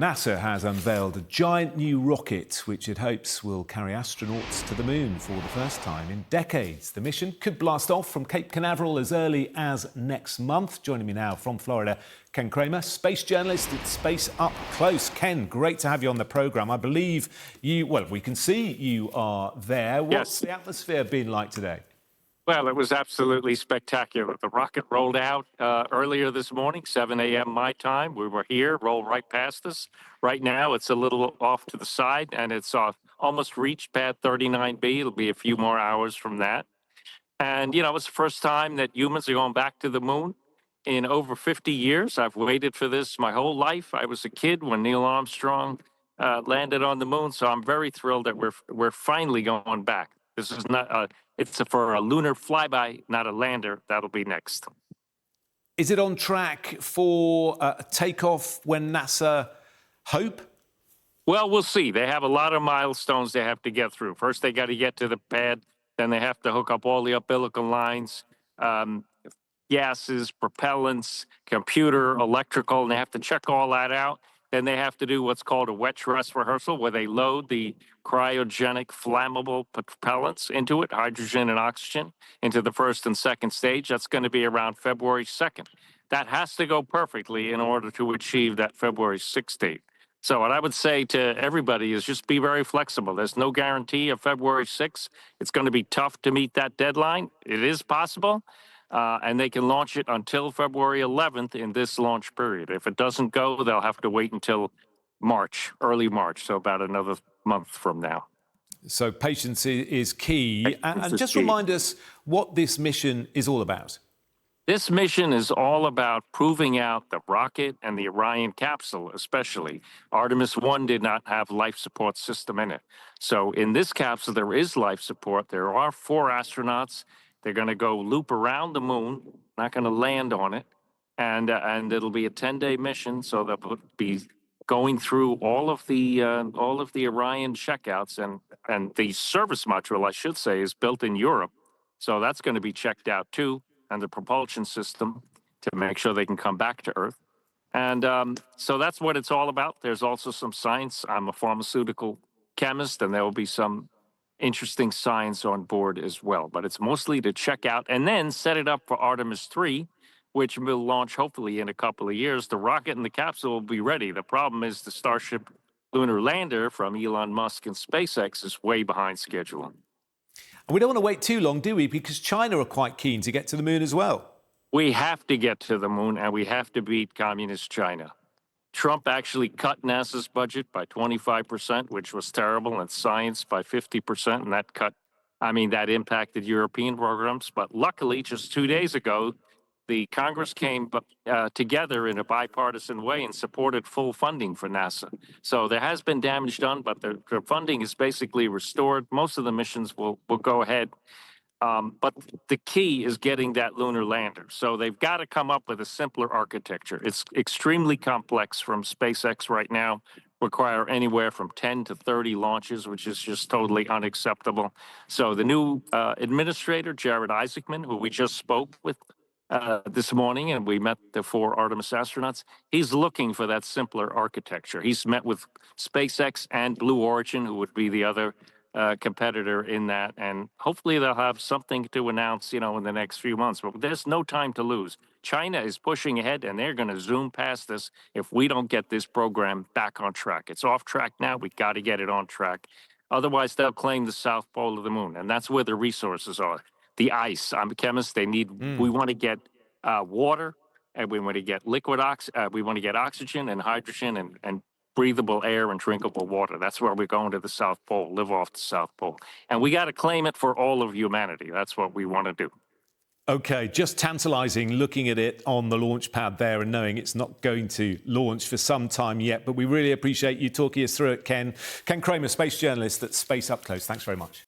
NASA has unveiled a giant new rocket which it hopes will carry astronauts to the moon for the first time in decades. The mission could blast off from Cape Canaveral as early as next month. Joining me now from Florida, Ken Kremer, space journalist at Space Up Close. Ken, great to have you on the programme. I believe we can see you are there. What's the atmosphere been like today? Well, it was absolutely spectacular. The rocket rolled out earlier this morning, 7 a.m. my time. We were here, rolled right past us. Right now, it's a little off to the side, and it's almost reached pad 39B. It'll be a few more hours from that. And, it's the first time that humans are going back to the moon in over 50 years. I've waited for this my whole life. I was a kid when Neil Armstrong landed on the moon, so I'm very thrilled that we're finally going back. This is not it's for a lunar flyby, not a lander. That'll be next. Is it on track for a takeoff when NASA hope? Well, we'll see. They have a lot of milestones they have to get through. First, they got to get to the pad. Then they have to hook up all the umbilical lines, gases, propellants, computer, electrical, and they have to check all that out. Then they have to do what's called a wet dress rehearsal, where they load the cryogenic flammable propellants into it, hydrogen and oxygen, into the first and second stage. That's going to be around February 2nd. That has to go perfectly in order to achieve that February 6th date. So what I would say to everybody is just be very flexible. There's no guarantee of February 6th. It's going to be tough to meet that deadline. It is possible. And they can launch it until February 11th in this launch period. If it doesn't go, they'll have to wait until March, early March, so about another month from now. So patience is key. And just remind us what this mission is all about. This mission is all about proving out the rocket and the Orion capsule, especially. Artemis I did not have life support system in it. So in this capsule, there is life support. There are 4 astronauts. They're going to go loop around the moon, not going to land on it, and it'll be a 10-day mission. So they'll be going through all of the Orion checkouts, and the service module, I should say, is built in Europe, so that's going to be checked out too, and the propulsion system to make sure they can come back to Earth. And so that's what it's all about. There's also some science. I'm a pharmaceutical chemist, and there will be some interesting science on board as well, but it's mostly to check out and then set it up for Artemis II, which will launch hopefully in a couple of years. The rocket and the capsule will be ready. The problem is the Starship lunar lander from Elon Musk and SpaceX is way behind schedule. And we don't want to wait too long, do we? Because China are quite keen to get to the moon as well. We have to get to the moon, and we have to beat communist China. Trump actually cut NASA's budget by 25%, which was terrible, and science by 50%, and that impacted European programs. But luckily, just 2 days ago, the Congress came together in a bipartisan way and supported full funding for NASA. So there has been damage done, but the funding is basically restored. Most of the missions will go ahead. But the key is getting that lunar lander. So they've got to come up with a simpler architecture. It's extremely complex from SpaceX right now, require anywhere from 10 to 30 launches, which is just totally unacceptable. So the new administrator, Jared Isaacman, who we just spoke with this morning, and we met the 4 Artemis astronauts, he's looking for that simpler architecture. He's met with SpaceX and Blue Origin, who would be the other competitor in that, and hopefully they'll have something to announce, in the next few months. But there's no time to lose. China is pushing ahead, and they're going to zoom past us if we don't get this program back on track. It's off track now. We got to get it on track. Otherwise, they'll claim the south pole of the moon, and that's where the resources are. The ice. I'm a chemist. We want to get water, and we want to get we want to get oxygen and hydrogen and breathable air and drinkable water. That's where we're going to the South Pole, live off the South Pole. And we got to claim it for all of humanity. That's what we want to do. Okay, just tantalizing looking at it on the launch pad there and knowing it's not going to launch for some time yet. But we really appreciate you talking us through it, Ken. Ken Kremer, space journalist at Space Up Close. Thanks very much.